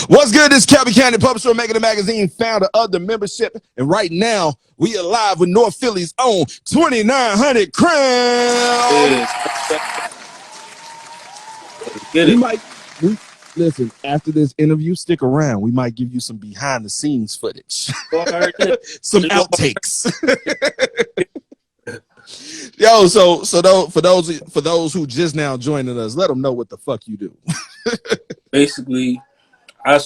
What's good? This is Kelby County publisher of Makin It Magazine, founder of the membership. And right now, we are live with North Philly's own 2900 Crown. Get We it. might, listen, after this interview, stick around. We might give you some behind the scenes footage, some outtakes. Yo, for those who just now joining us, let them know what the fuck you do. Basically, I'm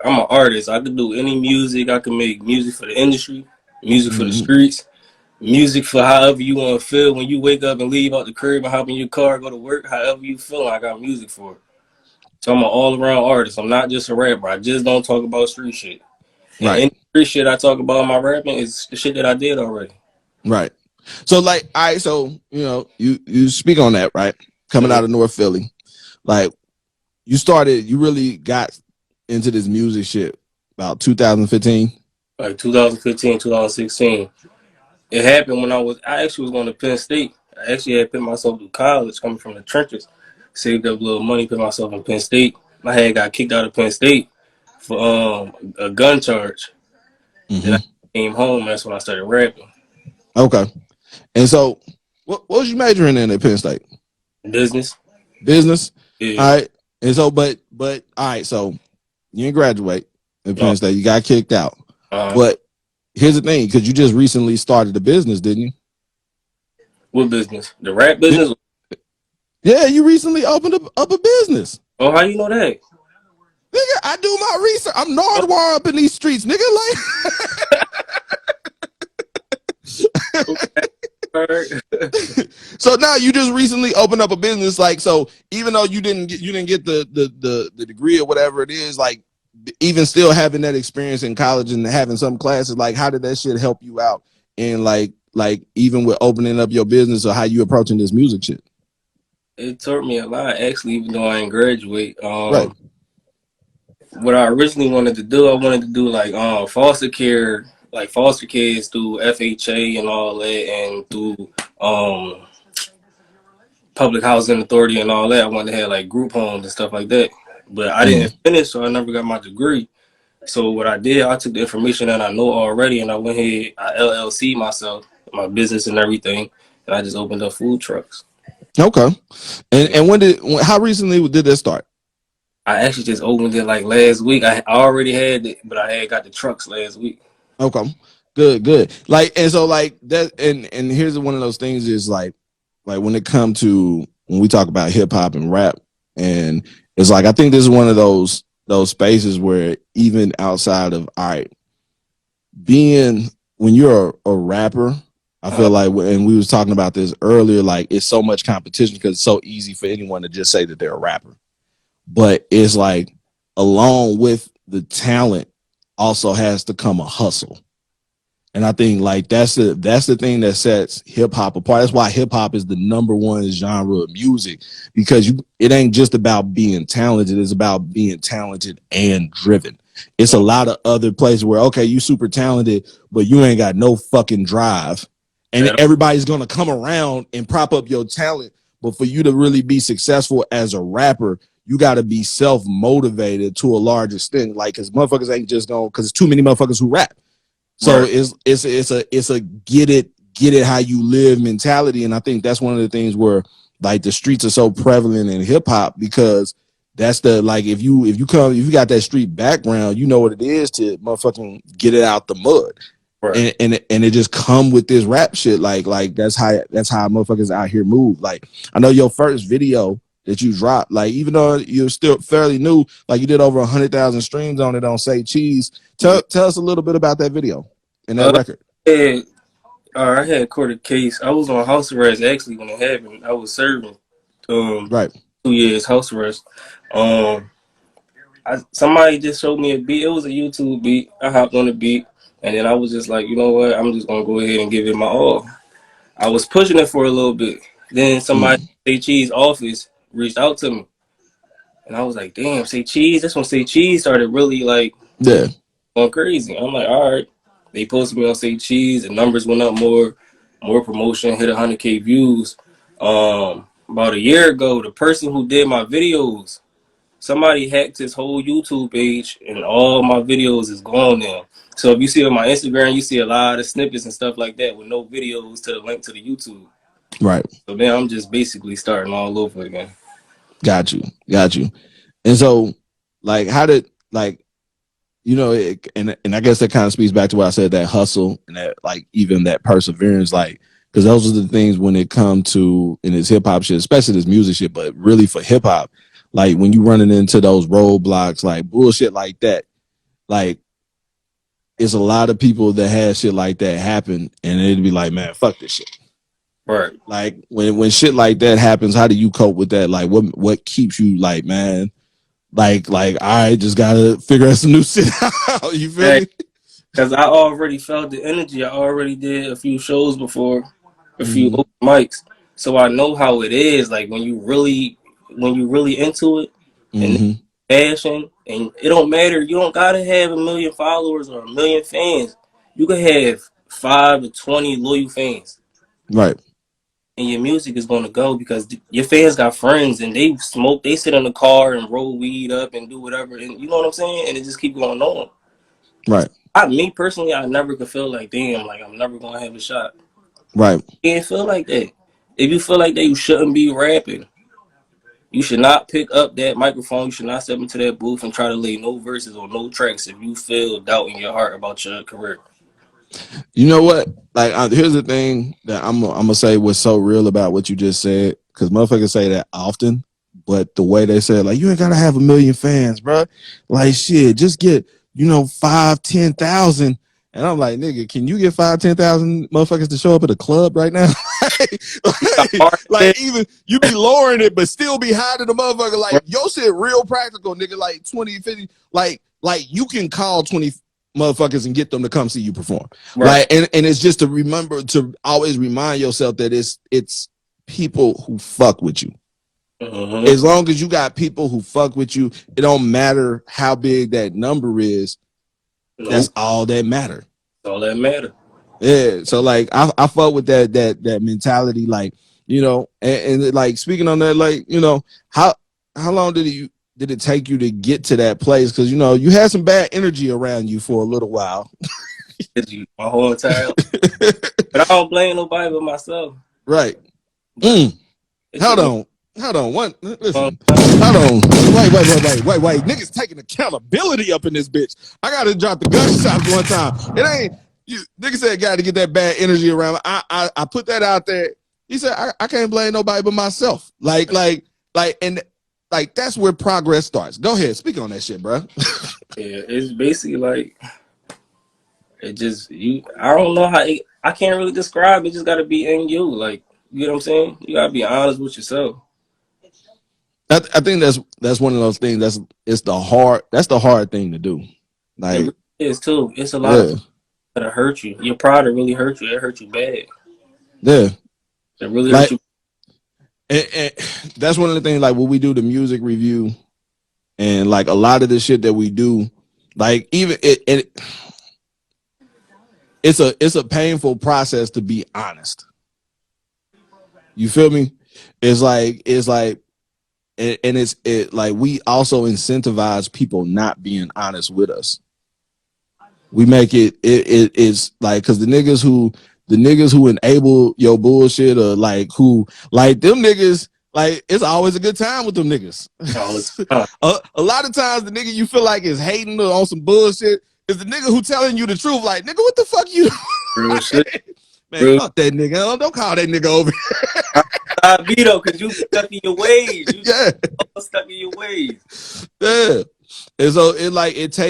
an artist. I can do any music. I can make music for the industry, music for the streets, music for however you want to feel when you wake up and leave out the crib and hop in your car, go to work, however you feel. I got music for it. So I'm an all-around artist. I'm not just a rapper. I just don't talk about street shit. And Right. any street shit I talk about in my rapping is the shit that I did already. Right. So like, you speak on that, right? Coming out of North Philly, like you really got into this music shit about 2015. Like 2015, 2016. It happened when I actually was going to Penn State. I actually had put myself through college, coming from the trenches. Saved up a little money, put myself in Penn State. My head got kicked out of Penn State for a gun charge. Then I came home, and that's when I started rapping. Okay. And so what was you majoring in at Penn State? Business. Yeah. All right. And so but all right, so you didn't graduate at Penn State, you got kicked out. But here's the thing, because you just recently started a business, didn't you? What business? The rap business? Yeah, you recently opened up a business. Oh, how you know that? Nigga, I do my research. I'm Nardwar up in these streets, nigga. Like, so now you just recently opened up a business, like, so even though you didn't get the degree or whatever it is, like, even still having that experience in college and having some classes, like, how did that shit help you out in like even with opening up your business, or how you approaching this music shit? It taught me a lot, actually, even though I didn't graduate. Right. What I originally wanted to do, I wanted to do like foster care, like foster kids through FHA and all that, and through public housing authority and all that. I wanted to have like group homes and stuff like that, but I didn't finish, so I never got my degree. So what I did, I took the information that I know already, and I went ahead, I LLC myself, my business and everything, and I just opened up food trucks. Okay. And how recently did this start? I actually just opened it like last week. I already had it, but I had got the trucks last week. Okay. Good. Like, and so like that, and here's one of those things is like when it comes to when we talk about hip hop and rap, and it's like, I think this is one of those spaces where even outside of, all right, being, when you're a rapper, I feel like, and we was talking about this earlier, like, it's so much competition because it's so easy for anyone to just say that they're a rapper. But it's like, along with the talent also has to come a hustle. And I think like that's the thing that sets hip hop apart. That's why hip hop is the #1 genre of music, because it ain't just about being talented, it's about being talented and driven. It's a lot of other places where, okay, you super talented, but you ain't got no fucking drive. And everybody's gonna come around and prop up your talent. But for you to really be successful as a rapper, you got to be self-motivated to a large extent, like, because motherfuckers ain't just going, because it's too many motherfuckers who rap. So it's a get it how you live mentality. And I think that's one of the things where like the streets are so prevalent in hip hop, because that's the, like, if you got that street background, you know what it is to motherfucking get it out the mud. Right. And it just come with this rap shit. Like that's how motherfuckers out here move. Like, I know your first video that you dropped, like, even though you're still fairly new, like, you did over 100,000 streams on it on Say Cheese. Tell us a little bit about that video and that record. I had court a case. I was on house arrest actually when it happened. I was serving 2 years house arrest. Somebody just showed me a beat. It was a YouTube beat. I hopped on the beat, and then I was just like, you know what? I'm just gonna go ahead and give it my all. I was pushing it for a little bit. Then somebody Say Cheese office reached out to me, and I was like, damn, Say Cheese. That's when Say Cheese started really like going crazy. I'm like, all right. They posted me on Say Cheese, the numbers went up more promotion, hit 100K views. About a year ago, the person who did my videos somebody hacked his whole YouTube page, and all my videos is gone now. So if you see on my Instagram, you see a lot of snippets and stuff like that with no videos to the link to the YouTube. Right. So then I'm just basically starting all over again. Got you. Got you. And so, like, how did, like, you know, and I guess that kind of speaks back to what I said, that hustle and that, like, even that perseverance, like, because those are the things when it comes to, in this hip hop shit, especially this music shit, but really for hip hop, like, when you running into those roadblocks, like, bullshit like that, like, it's a lot of people that had shit like that happen, and it'd be like, man, fuck this shit. Right. Like, when shit like that happens, how do you cope with that? Like, what keeps you, like, man, like, I just gotta figure out some new shit out. You feel me? Because I already felt the energy. I already did a few shows before, a few Mm-hmm. open mics, so I know how it is. Like when you really into it, and Mm-hmm. passion, and it don't matter. You don't gotta have 1 million followers or 1 million fans. You can have 5 to 20 loyal fans, Right. and your music is gonna go because your fans got friends and they smoke. They sit in the car and roll weed up and do whatever, and you know what I'm saying. And it just keep going on. Right. Me personally, I never could feel like, damn, like I'm never gonna have a shot. Right. You can't feel like that. If you feel like that, you shouldn't be rapping. You should not pick up that microphone. You should not step into that booth and try to lay no verses or no tracks if you feel doubt in your heart about your career. You know what? Like, here's the thing that I'm gonna say what's so real about what you just said, because motherfuckers say that often, but the way they say it, like, you ain't gotta have 1 million fans, bro. Like, shit, just get, 5, 10,000. And I'm like, nigga, can you get 5, 10,000 motherfuckers to show up at a club right now? like, even you be lowering it, but still be higher than the motherfucker. Like, your shit real practical, nigga. Like 20, 50, like you can call 20 motherfuckers and get them to come see you perform. Right. Like, and it's just to remember to always remind yourself that it's people who fuck with you. Mm-hmm. As long as you got people who fuck with you, it don't matter how big that number is. Nope. That's all that matter. That's all that matter. Yeah. So like I fuck with that mentality, like, and like speaking on that, like, how long did it take you to get to that place? Because you had some bad energy around you for a little while. My whole entire life. But I don't blame nobody but myself. Right. Hold on. Listen. Hold on. Wait. Niggas taking accountability up in this bitch. I gotta drop the gunshots one time. It ain't you. Niggas said got to get that bad energy around. I put that out there. He said I can't blame nobody but myself. Like that's where progress starts. Go ahead, speak on that shit, bro. Yeah, it's basically like it just I don't know how I can't really describe it. Just got to be in you, like, you know what I'm saying. You gotta be honest with yourself. I think that's one of those things. That's the hard thing to do. Like, it is too. It's a lot of that hurt you. Your pride really hurt you. It hurt you bad. Yeah, it really hurt you. And that's one of the things. Like when we do the music review, and like a lot of the shit that we do, like even it's a painful process to be honest. You feel me? It's like. And it's like we also incentivize people not being honest with us. We make it's like, because the niggas who enable your bullshit, or like who like them niggas, like it's always a good time with them niggas. a lot of times the nigga you feel like is hating on some bullshit is the nigga who telling you the truth. Like, nigga, what the fuck you? Real shit. Man, fuck that nigga. Don't call that nigga over here. I be though, because you stuck in your ways. You stuck in your ways. Yeah. And so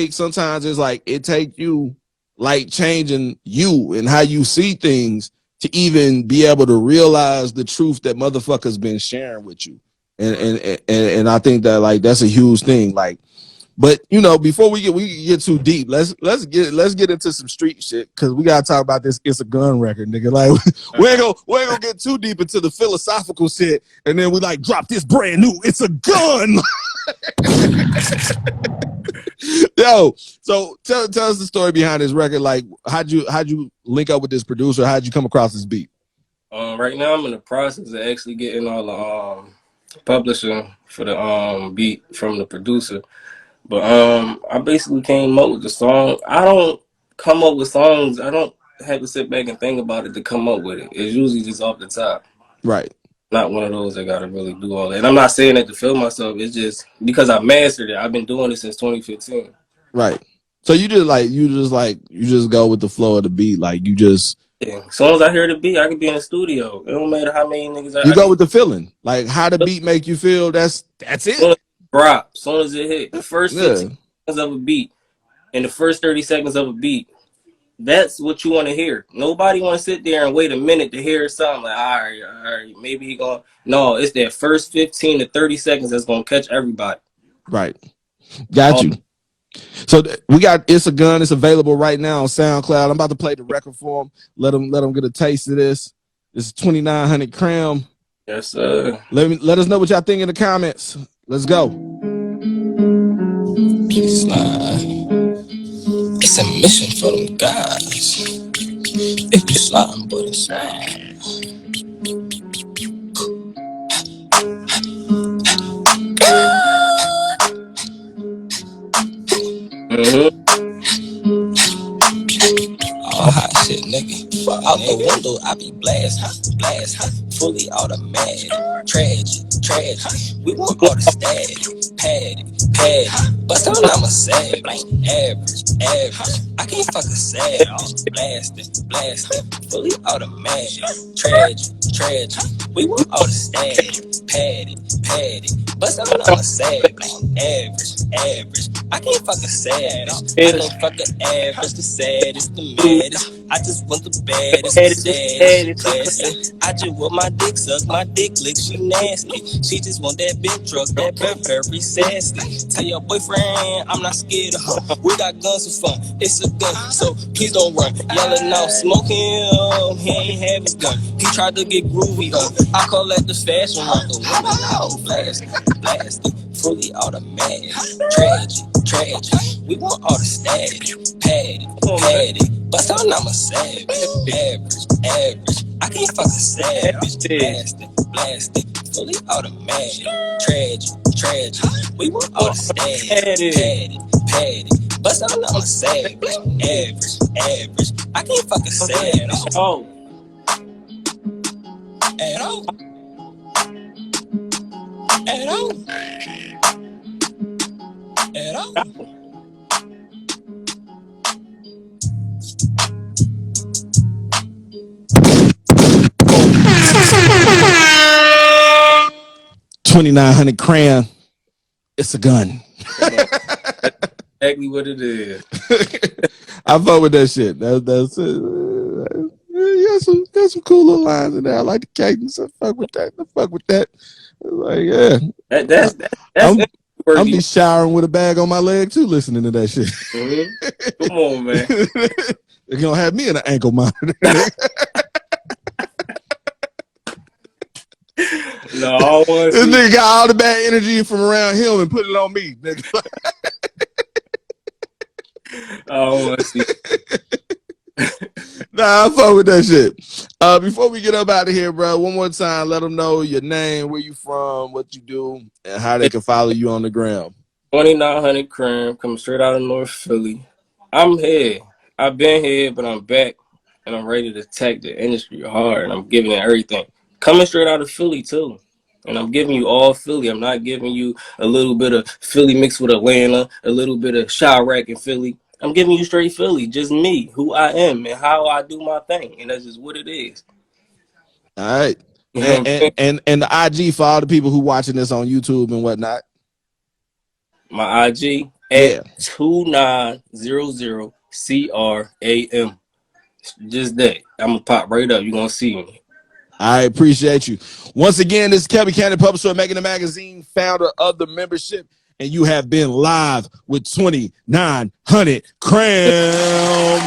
sometimes it's like it takes you like changing you and how you see things to even be able to realize the truth that motherfuckers been sharing with you. And I think that like that's a huge thing. Like, but before we get too deep, let's get into some street shit, because we gotta talk about this ISSA GUN record, nigga. Like we ain't gonna get too deep into the philosophical shit, and then we like drop this brand new ISSA GUN. Yo, so tell us the story behind this record. Like, how'd you link up with this producer? How'd you come across this beat? Right now I'm in the process of actually getting all the publisher for the beat from the producer. But I basically came up with the song. I don't come up with songs. I don't have to sit back and think about it to come up with it. It's usually just off the top. Right. Not one of those that gotta really do all that. And I'm not saying that to feel myself. It's just because I mastered it. I've been doing it since 2015. Right. So you just go with the flow of the beat. Like you just Yeah. As soon as I hear the beat, I can be in the studio. It don't matter how many niggas you I go can. with the feeling. Like how the beat make you feel. That's Soon it. as it drop, as soon as it hit, the first Yeah. 15 seconds of a beat and the first 30 seconds of a beat. That's what you want to hear. Nobody want to sit there and wait a minute to hear something like, all right, maybe he going. No, it's that first 15 to 30 seconds that's gonna catch everybody. Right. Got Oh, you. So we got ISSA GUN. It's available right now on SoundCloud. I'm about to play the record for them. Let them get a taste of this. This is 2900 Cram. yes, Let us know what y'all think in the comments. Let's go. It's a mission for them guys. If you slime, but it's all hot shit, nigga. Out the window, I be blast, fully automatic. Tragic. We want all the static, pad. But still I'm a savage, average. I can't fuck a savage, blasting, fully automatic. Tragic. We want all the static, pad. But still I'm a savage, average. I can't fuck a savage. I can't fuck an average, the saddest, the maddest. I just want the baddest, the saddest, classy. I just want my dick sucked, my dick licked, she nasty. She just want that big truck, that very sassy. Tell your boyfriend I'm not scared of her. We got guns for fun, it's a gun, so please don't run. Yelling out, smoking, he ain't have his gun. He tried to get groovy, I call that the fashion run. The woman out, blasting, fully automatic. Tragic. We want all the static, pad. But still I'm a savage, average. I can't fuck a savage, blasting, fully automatic. Tragic. We want all the static, pad. But still I'm a savage, average. I can't fuck a savage. Oh. At all. 2900 Cram. It's a gun. Exactly what it is. I fuck with that shit. That's got some cool little lines in there. I like the cadence. I fuck with that. Like, yeah. That's I'm be showering with a bag on my leg too, listening to that shit. Mm-hmm. Come on, man. You're gonna have me in an ankle monitor. No, I don't want to this nigga got all the bad energy from around him and put it on me. I don't want to see. Nah, I fuck with that shit. Before we get up out of here, bro, one more time, let them know your name, where you from, what you do, and how they can follow you on the ground. 2900 Cram, coming straight out of North Philly. I'm here. I've been here, but I'm back, and I'm ready to attack the industry hard, and I'm giving it everything. Coming straight out of Philly, too. And I'm giving you all Philly. I'm not giving you a little bit of Philly mixed with Atlanta, a little bit of Chirac and Philly. I'm giving you straight Philly, just me, who I am, and how I do my thing. And that's just what it is. All right. And the IG for all the people who watching this on YouTube and whatnot. My IG at 2900 CRAM. Just that. I'm gonna pop right up. You're gonna see me. I appreciate you. Once again, this is Kelby Cannon, publisher of Makin It Magazine, founder of the membership, and you have been live with 2900 Cram.